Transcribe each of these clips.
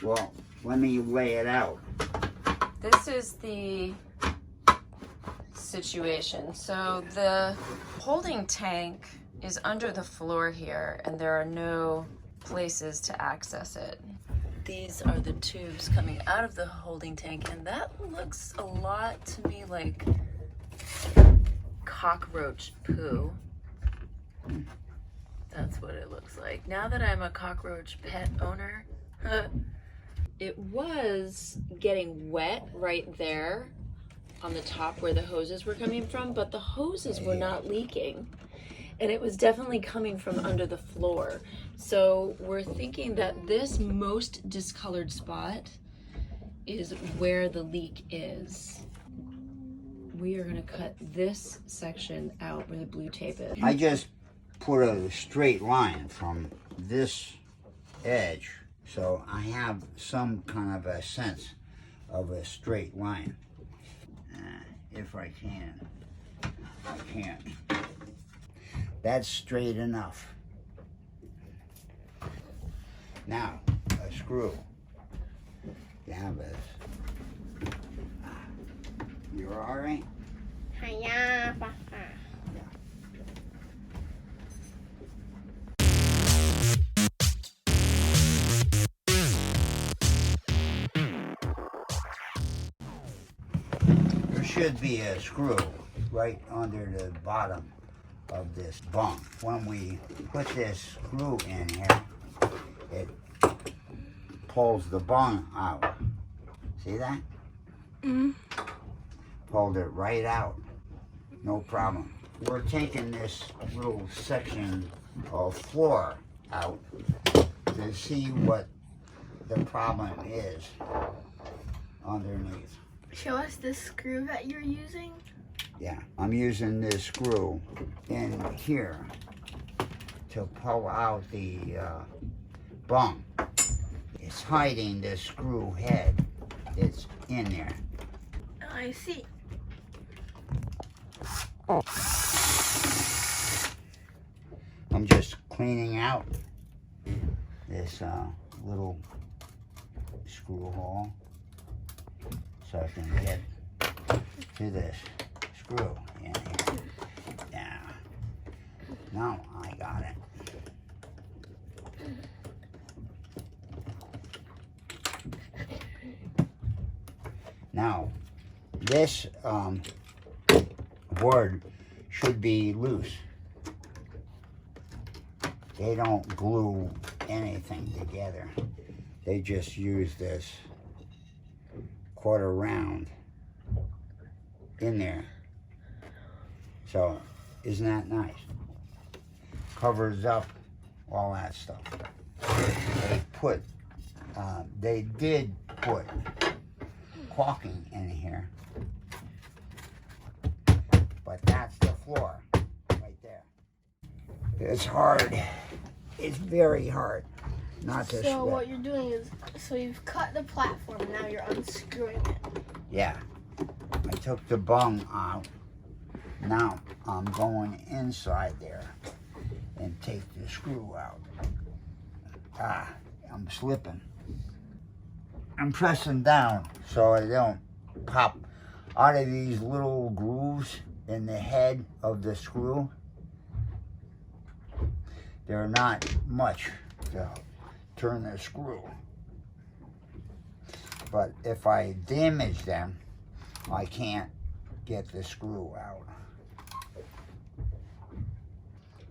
Well, let me lay it out. This is the situation. So the holding tank is under the floor here, and there are no places to access it. These are the tubes coming out of the holding tank, and that looks a lot to me like cockroach poo. That's what it looks like. Now that I'm a cockroach pet owner, it was getting wet right there on the top where the hoses were coming from, but the hoses were not leaking. And it was definitely coming from under the floor. So we're thinking that this most discolored spot is where the leak is. We are gonna cut this section out where the blue tape is. I just put a straight line from this edge, so I have some kind of a sense of a straight line. If I can. I can't. That's straight enough. Now, a screw. You have this. You're all right? Hiya, Papa. There should be a screw right under the bottom of this bung. When we put this screw in here, it pulls the bung out. See that? Mm-hmm. Pulled it right out. No problem. We're taking this little section of floor out to see what the problem is underneath. Show us the screw that you're using. Yeah, I'm using this screw in here to pull out the bung. It's hiding the screw head. It's in there. I see. I'm just cleaning out this little screw hole so I can get to this screw in here. Yeah. Now I got it. Now this board should be loose. They don't glue anything together. They just use this quarter round in there. So, isn't that nice? Covers up all that stuff. They did put caulking in here, but that's the floor right there. It's hard. It's very hard not to So slip. what you're doing is, so you've cut the platform, and now you're unscrewing it. Yeah, I took the bung out. Now I'm going inside there and take the screw out. Ah, I'm slipping. I'm pressing down so I don't pop out of these little grooves in the head of the screw. They're not much to turn the screw. But if I damage them, I can't get the screw out.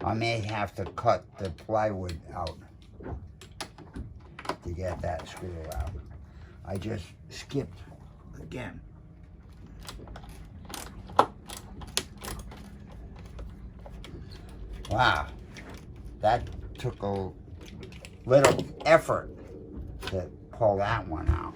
I may have to cut the plywood out to get that screw out. I just skipped again. Wow, that took a little effort to pull that one out.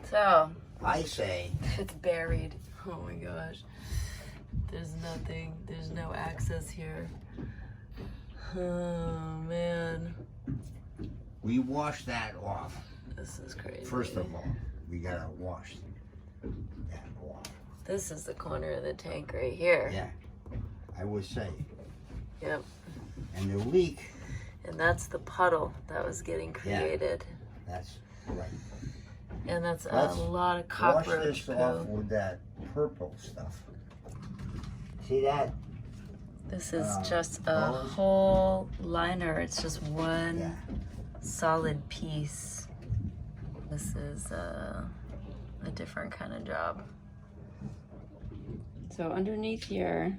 So, I say... It's buried. Oh my gosh. There's nothing. There's no access here. Oh man. We wash that off. This is crazy. First of all, we gotta wash that off. This is the corner of the tank right here. Yeah, I would say. Yep. And the leak. And that's the puddle that was getting created. Yeah, that's right. And that's Let's a lot of wash cockroach this off poo. with that purple stuff. See that? This is just a those? whole liner. It's just one Yeah. solid piece. This is a different kind of job. So underneath here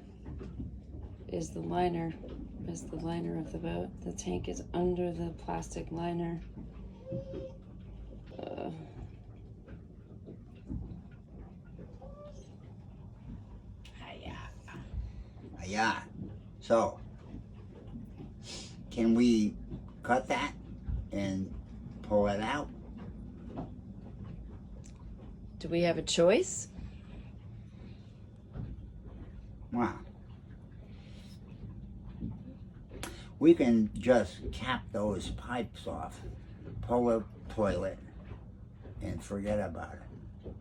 is the liner. Is the liner of the boat. The tank is under the plastic liner. Yeah. So, can we cut that and pull it out? Do we have a choice? Wow. We can just cap those pipes off, pull a toilet, and forget about it.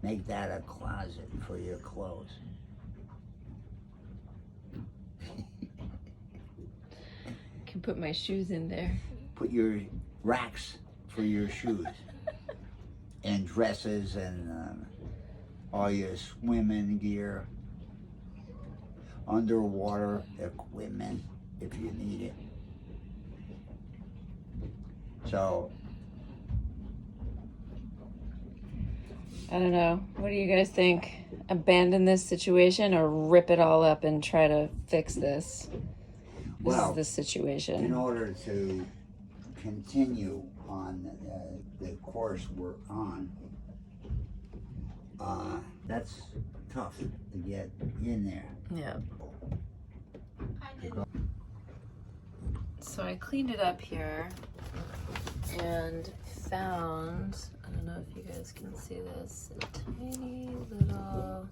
Make that a closet for your clothes. Can put my shoes in there. Put your racks for your shoes and dresses and all your swimming gear, underwater equipment if you need it. So, I don't know. What do you guys think? Abandon this situation or rip it all up and try to fix this? This well, is the situation. in order to continue on the course we're on, that's tough to get in there. Yeah. I did. So I cleaned it up here and found, I don't know if you guys can see this, a tiny little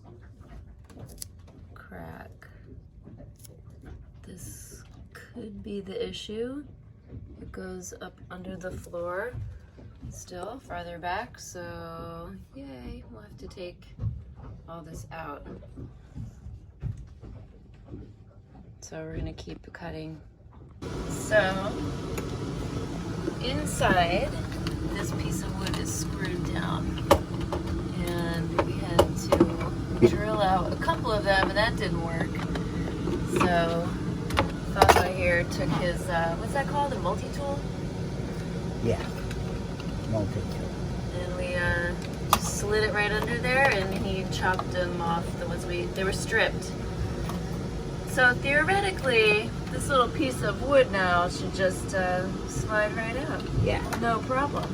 crack. This could be the issue. It goes up under the floor still farther back, so yay, we'll have to take all this out. So we're gonna keep cutting. So inside, this piece of wood is screwed down, and we had to drill out a couple of them, and that didn't work. So Papa here took his what's that called, a multi-tool, Yeah, multi-tool. and we just slid it right under there, and he chopped them off. The ones they were stripped. So theoretically, this little piece of wood now should just slide right out. Yeah, No problem.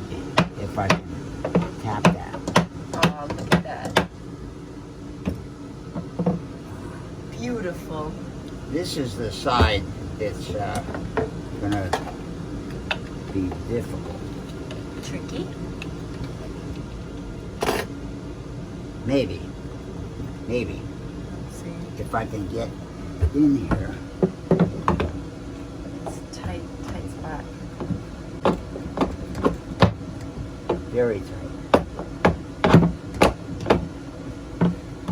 if I can tap that. Oh, look at that. Beautiful. This is the side that's gonna be difficult. Tricky. Maybe, Let's see. if I can get in here. It's a tight spot. Very tight.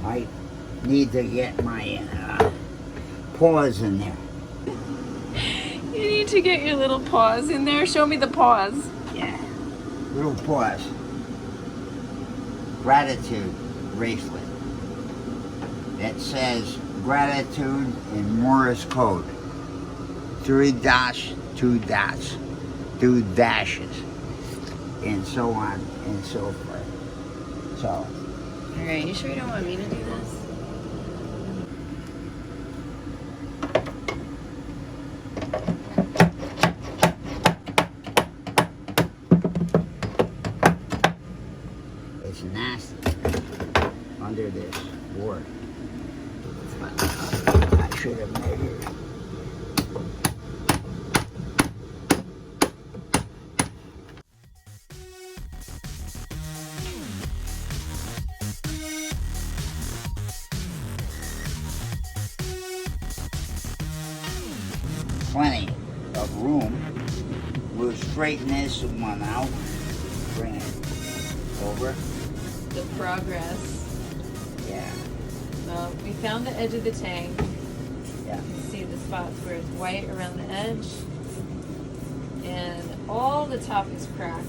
I need to get my paws in there. You need to get your little paws in there. Show me the paws. Yeah, little paws. Gratitude bracelet that says gratitude in Morse code. 3 dots, 2 dots, 2 dashes, and so on and so forth. So, Alright, you sure you don't want me to do this? it's nasty under this board. I should have measured. plenty of room. We'll straighten this one out. Bring it over. The progress. Yeah. Well, we found the edge of the tank. Yeah. You can see the spots where it's white around the edge. And all the top is cracked.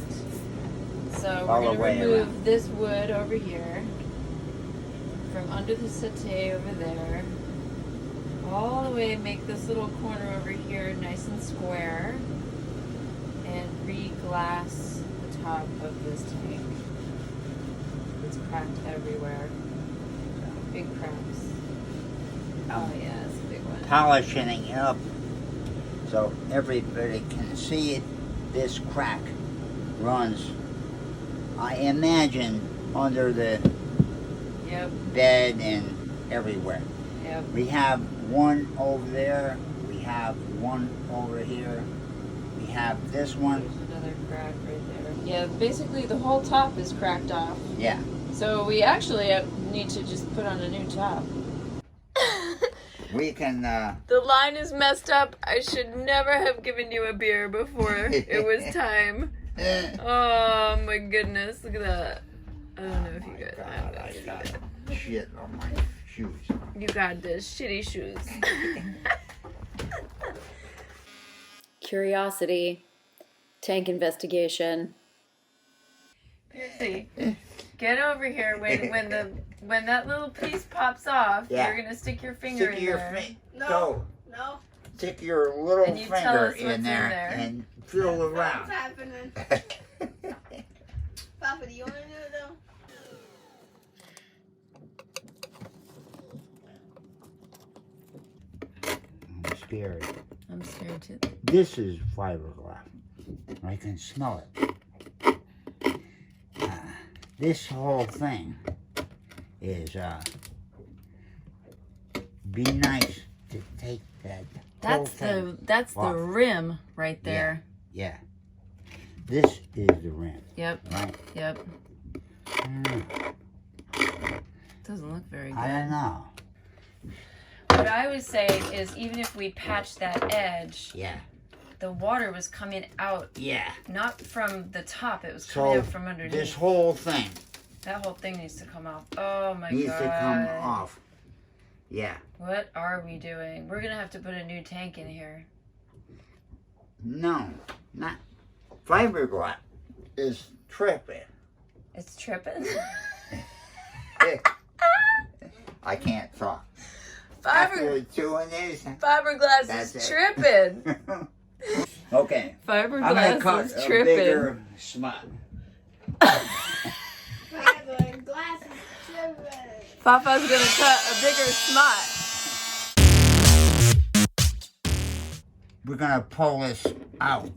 So we're going to remove this wood over here from under the settee over there. All the way, make this little corner over here nice and square. And re-glass the top of this tank. It's cracked everywhere. Big cracks. Oh yeah, it's a big one. Polishing it up so everybody can see it. This crack runs, I imagine, under the bed and everywhere. Yep. We have one over there. We have one over here. We have this one. There's another crack right there. Yeah, basically the whole top is cracked off. Yeah. So we actually need to just put on a new top. We can. The line is messed up. I should never have given you a beer before it was time. Oh my goodness, look at that. I don't know if you guys. I got shit on my shoes. You got the shitty shoes. Curiosity. Tank investigation. Piercy, get over here when that little piece pops off. Yeah. You're gonna stick your finger in there. No. Stick your little And you tell finger us what's in there and feel around. What's happening? Papa, do you want to do it though? I'm scared. I'm scared too. This is fiberglass. I can smell it. This whole thing is, be nice to take that. That's the rim right there. Yeah. This is the rim. Yep. Right? Yep. Doesn't look very good. I don't know. What I would say is even if we patch that edge, Yeah. the water was coming out. Yeah. Not from the top, it was coming out from underneath. This whole thing That whole thing needs to come off. Oh my god. needs to come off. Yeah. What are we doing? We're gonna have to put a new tank in here. No, not fiberglass is tripping. It's tripping. I can't talk. After doing this, Fiberglass that's is it. tripping. Okay. I'm gonna Fiberglass cut is a tripping. bigger smut. Fiberglass is tripping. Papa's gonna cut a bigger smut. We're gonna pull this out.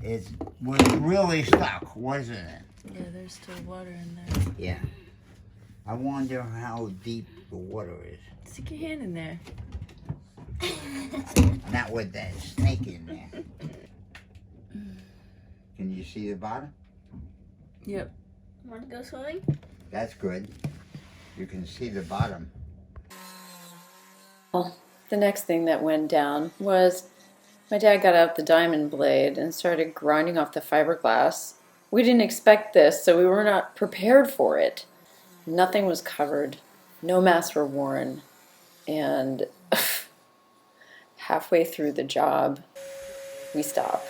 It was really stuck, wasn't it? Yeah, there's still water in there. Yeah. I wonder how deep the water is. Stick your hand in there. Not with that snake in there. Can you see the bottom? Yep. Want to go swimming? That's good. You can see the bottom. Well, the next thing that went down was my dad got out the diamond blade and started grinding off the fiberglass. We didn't expect this, so we were not prepared for it. Nothing was covered. No masks were worn. And halfway through the job, we stopped.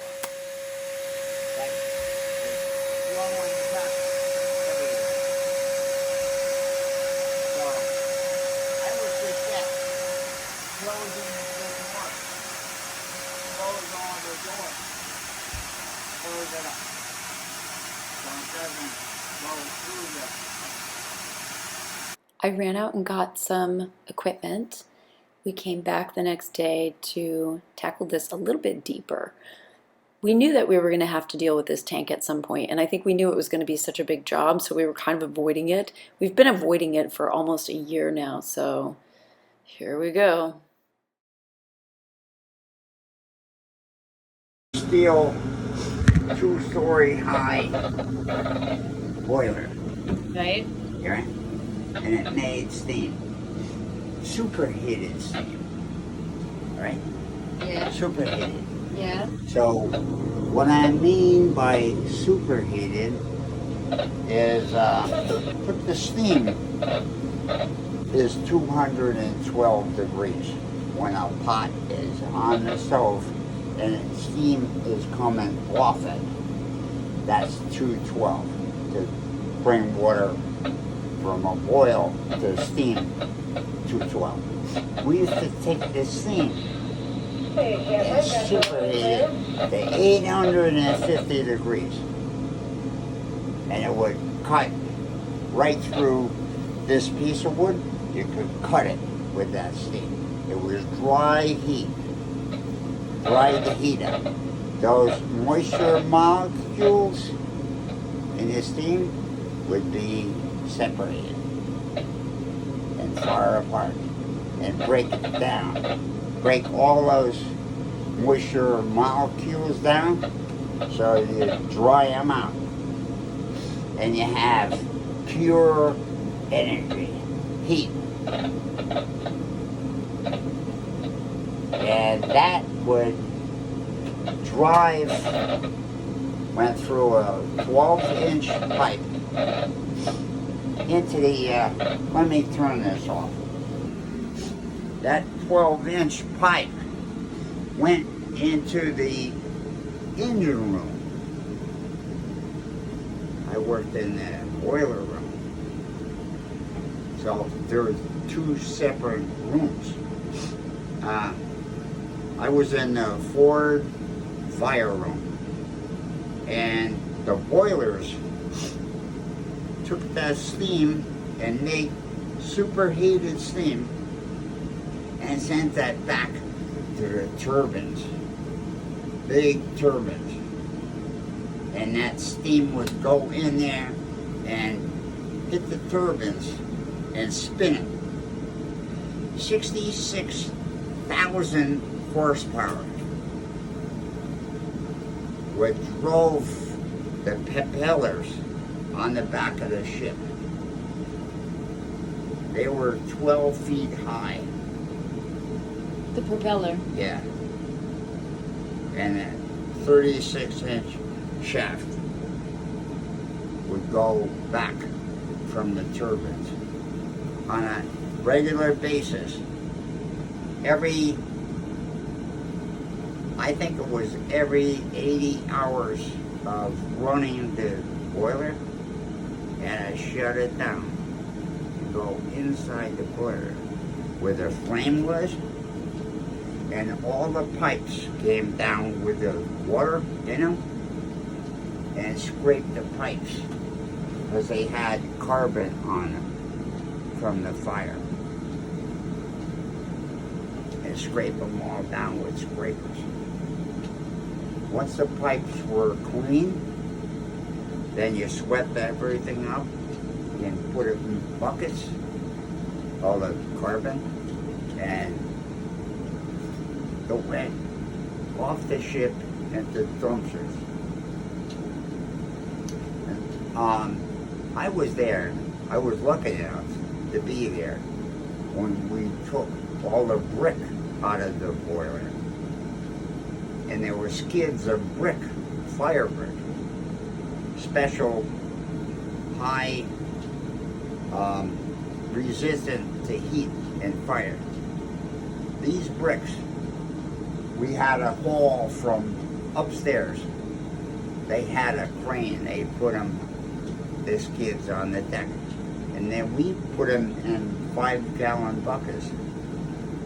I ran out and got some equipment. We came back the next day to tackle this a little bit deeper. We knew that we were going to have to deal with this tank at some point, and I think we knew it was going to be such a big job, so we were kind of avoiding it. We've been avoiding it for almost a year now, so here we go. Steel 2-story high boiler. Right? Right? And it made steam. superheated steam, right? Yeah. Superheated. Yeah. So what I mean by superheated is put the steam is 212 degrees when a pot is on the stove and steam is coming off it. That's 212 to bring water from a boil to steam. 212. We used to take the steam and superheat it to 850 degrees, and it would cut right through this piece of wood. You could cut it with that steam. It was dry heat. Dry the heat out. Those moisture molecules in the steam would be separated and far apart and break it down. Break all those moisture molecules down so you dry them out. And you have pure energy, heat. And that would drive, went through a 12-inch pipe into the, let me turn this off. That 12-inch pipe went into the engine room. I worked in the boiler room. So there were two separate rooms. I was in the Ford fire room, and the boilers took that steam and made superheated steam and sent that back to the turbines, big turbines. And that steam would go in there and hit the turbines and spin it. 66,000 horsepower. What drove the propellers on the back of the ship. They were 12 feet high. The propeller. Yeah. And a 36-inch shaft would go back from the turbines on a regular basis. I think it was every 80 hours of running the boiler, and I shut it down and go inside the boiler where the flame was, and all the pipes came down with the water in them and scraped the pipes because they had carbon on them from the fire. And scrape them all down with scrapers. Once the pipes were clean, then you swept everything up and put it in buckets, all the carbon, and it went off the ship into dumpsters. And, I was there. I was lucky enough to be there when we took all the brick out of the boiler. And there were skids of brick, fire brick, special high resistant to heat and fire. These bricks, we had a haul from upstairs. They had a crane, they put them, the skids on the deck. And then we put them in 5-gallon buckets.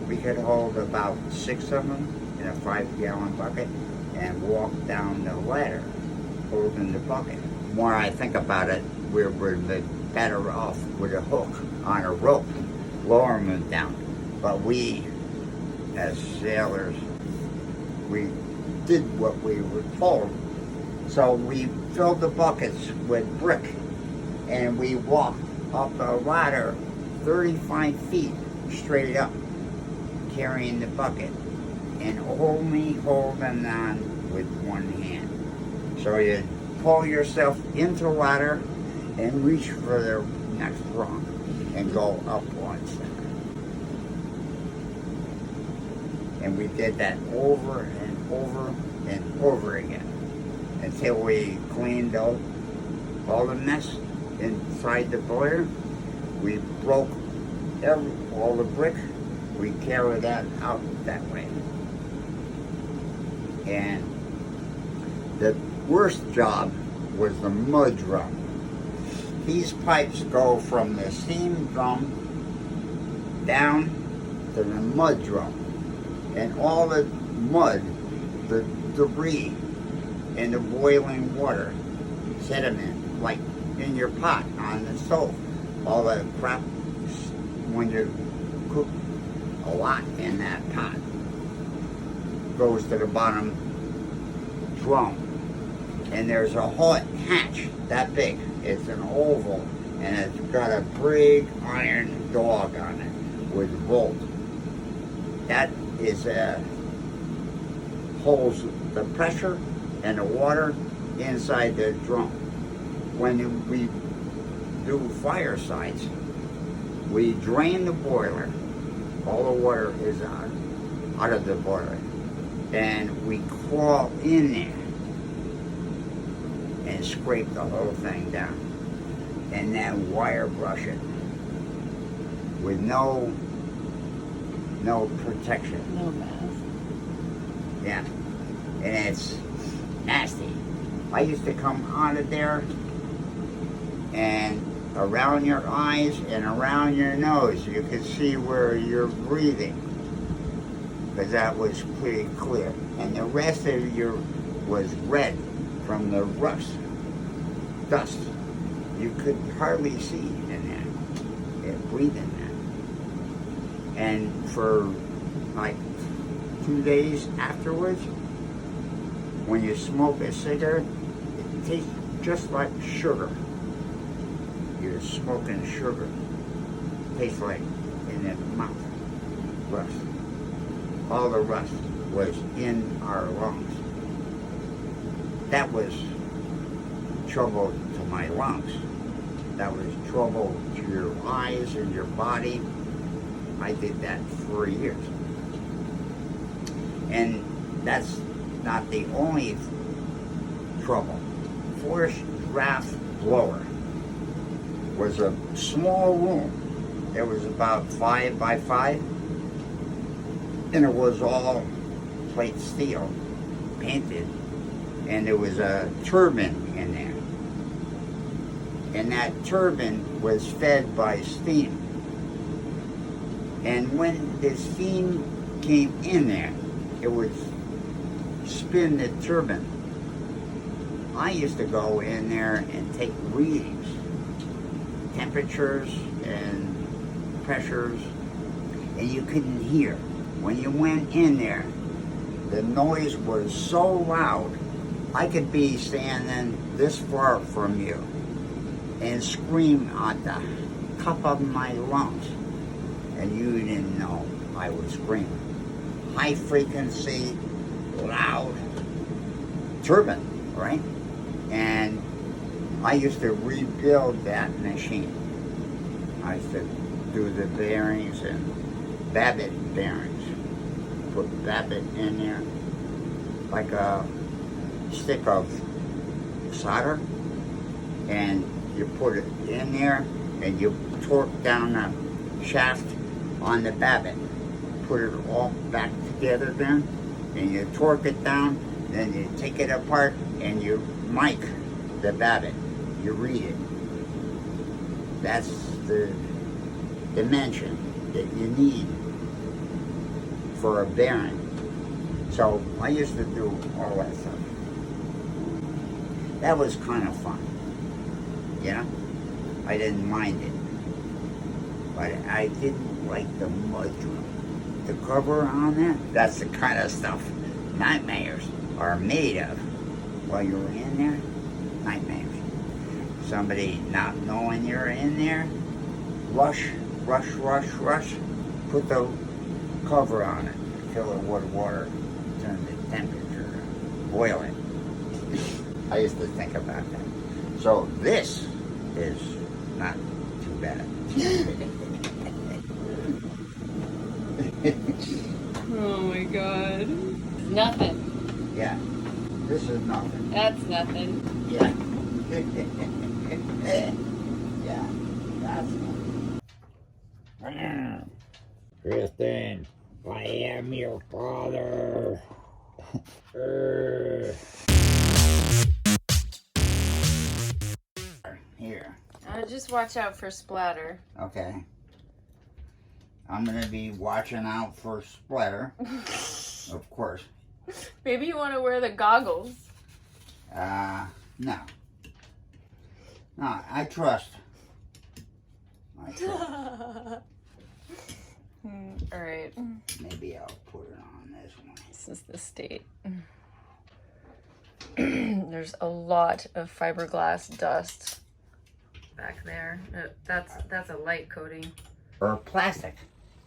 We could hold about 6 of them in a 5-gallon bucket and walk down the ladder holding the bucket. The more I think about it, we would be better off with a hook on a rope, lowering them down. But we, as sailors, we did what we were told. So we filled the buckets with brick and we walked up a ladder 35 feet straight up, carrying the bucket and only holding on with one hand. So you pull yourself into the ladder and reach for the next rung and go up one step. And we did that over and over and over again until we cleaned out all the mess inside the boiler. We broke all the bricks. We carried that out that way. And the worst job was the mud drum. These pipes go from the steam drum down to the mud drum. And all the mud, the debris, and the boiling water, sediment, like in your pot on the stove, all the crap when you cook a lot in that pot goes to the bottom drum. And there's a hatch that big. It's an oval, and it's got a big iron dog on it with a bolt. That is holds the pressure and the water inside the drum. When we do firesides, we drain the boiler. All the water is out of the boiler, and we crawl in there and scrape the whole thing down, and then wire brush it with no protection. No math. Yeah, and it's nasty. I used to come out of there and around your eyes and around your nose you could see where you're breathing, because that was pretty clear, and the rest of you was red from the rust, dust. You could hardly see in there, breathe in there. And for like 2 days afterwards, when you smoke a cigarette, it tastes just like sugar. You're smoking sugar. It tastes like in the mouth, rust. All the rust was in our lungs. That was trouble to my lungs. That was trouble to your eyes and your body. I did that for years. And that's not the only trouble. Forced draft blower was a small room. It was about 5 by 5, and it was all plate steel, painted, and there was a turbine in there. And that turbine was fed by steam. And when the steam came in there, it would spin the turbine. I used to go in there and take readings, temperatures and pressures, and you couldn't hear. When you went in there, the noise was so loud, I could be standing this far from you and scream at the top of my lungs, and you didn't know I was screaming. High frequency, loud turbine, right? And I used to rebuild that machine. I used to do the bearings and Babbitt bearings. Put Babbitt in there like a stick of solder, and you put it in there and you torque down the shaft on the Babbitt. Put it all back together then, and you torque it down, then you take it apart and you mic the Babbitt. You read it. That's the dimension that you need for a bearing. So I used to do all that stuff. That was kind of fun. You know? I didn't mind it. But I didn't like the mud drum. The cover on that, that's the kind of stuff nightmares are made of. While you're in there, nightmares. Somebody not knowing you're in there, rush, put the cover on it, fill it with water, turn the temperature, boil it. I used to think about that. So this is not too bad. Oh my god. Nothing. Yeah. This is nothing. That's nothing. Yeah. Yeah. That's nothing. Kristin, I am your father. Here. Just watch out for splatter. Okay. I'm gonna be watching out for splatter. Of course. Maybe you want to wear the goggles. No. No, I trust. All right. Maybe I'll put it on this one. This is the state. There's a lot of fiberglass dust back there. That's a light coating. Or plastic.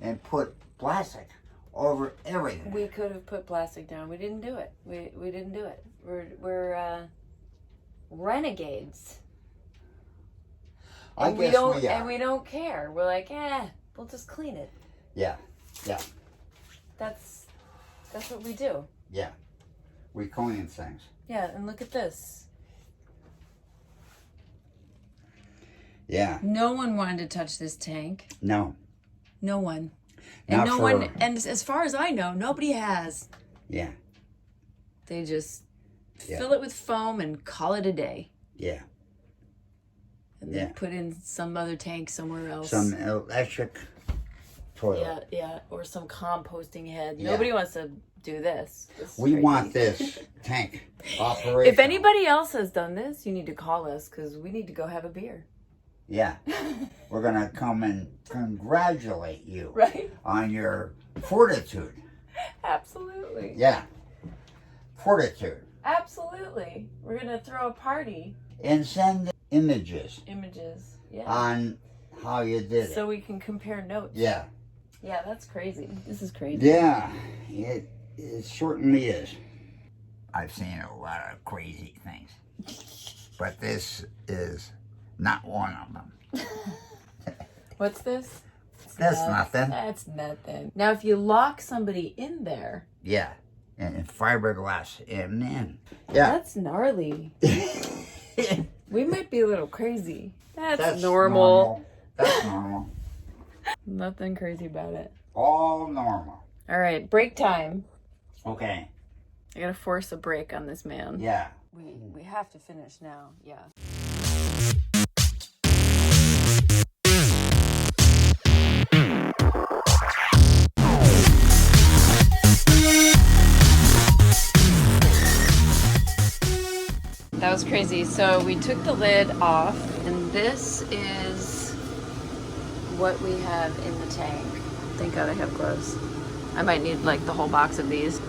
And put plastic over everything. We could have put plastic down. We didn't do it. We didn't do it. We're renegades. I guess we are. And we don't care. We're like, we'll just clean it. Yeah. Yeah. That's what we do. Yeah. We clean things. Yeah, and look at this. Yeah. No one wanted to touch this tank. No. No one. And and as far as I know, nobody has. Yeah. They just fill it with foam and call it a day. Yeah. And then put in some other tank somewhere else. Some electric toilet. Yeah, or some composting head. Yeah. Nobody wants to do this. We want this tank operational. If anybody else has done this, you need to call us because we need to go have a beer. Yeah. We're going to come and congratulate you on your fortitude. Absolutely. Yeah. Fortitude. Absolutely. We're going to throw a party. And send images. Yeah. On how you did it. So we can compare notes. Yeah. Yeah, that's crazy. This is crazy. Yeah. It certainly is. I've seen a lot of crazy things. But this is not one of them. What's this? That's nothing. That's nothing. Now, if you lock somebody in there. Yeah. And fiberglass in. Yeah. That's gnarly. We might be a little crazy. That's normal. That's normal. Nothing crazy about it. All normal. All right, break time. Okay. I gotta force a break on this man. Yeah. We have to finish now. Yeah. That was crazy. So we took the lid off, and this is what we have in the tank. Thank God I have gloves. I might need like the whole box of these. So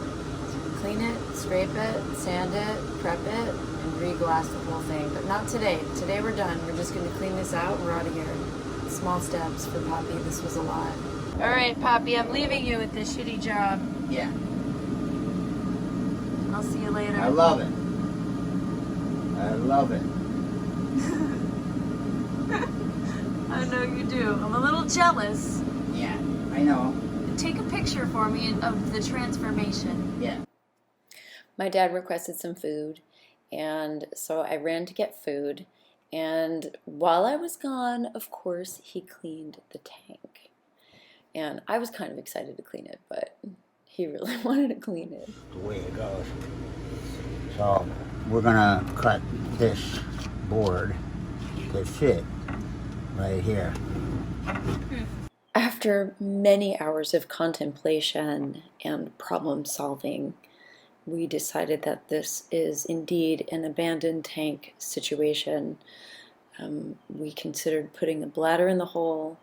clean it, scrape it, sand it, prep it, and re-glass the whole thing. But not today. Today we're done. We're just gonna clean this out and we're out of here. Small steps for Poppy. This was a lot. All right, Poppy, I'm leaving you with this shitty job. Yeah. I'll see you later. I love it. I love it. I know you do. I'm a little jealous. Yeah, I know. Take a picture for me of the transformation. Yeah. My dad requested some food, and so I ran to get food. And while I was gone, of course, he cleaned the tank. And I was kind of excited to clean it, but he really wanted to clean it. The way it goes. So we're gonna cut this board to fit right here. After many hours of contemplation and problem solving, we decided that this is indeed an abandoned tank situation. We considered putting a bladder in the hole.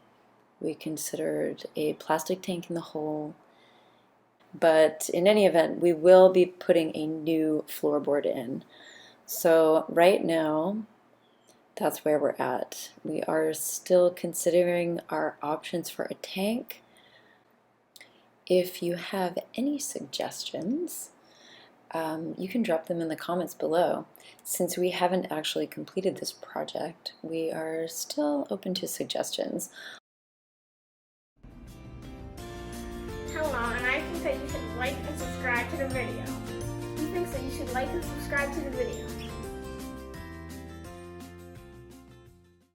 We considered a plastic tank in the hole. But in any event, we will be putting a new floorboard in. So right now, that's where we're at. We are still considering our options for a tank. If you have any suggestions, you can drop them in the comments below. Since we haven't actually completed this project, we are still open to suggestions. Hello, and I think that you should like and subscribe to the video. He thinks that you should like and subscribe to the video.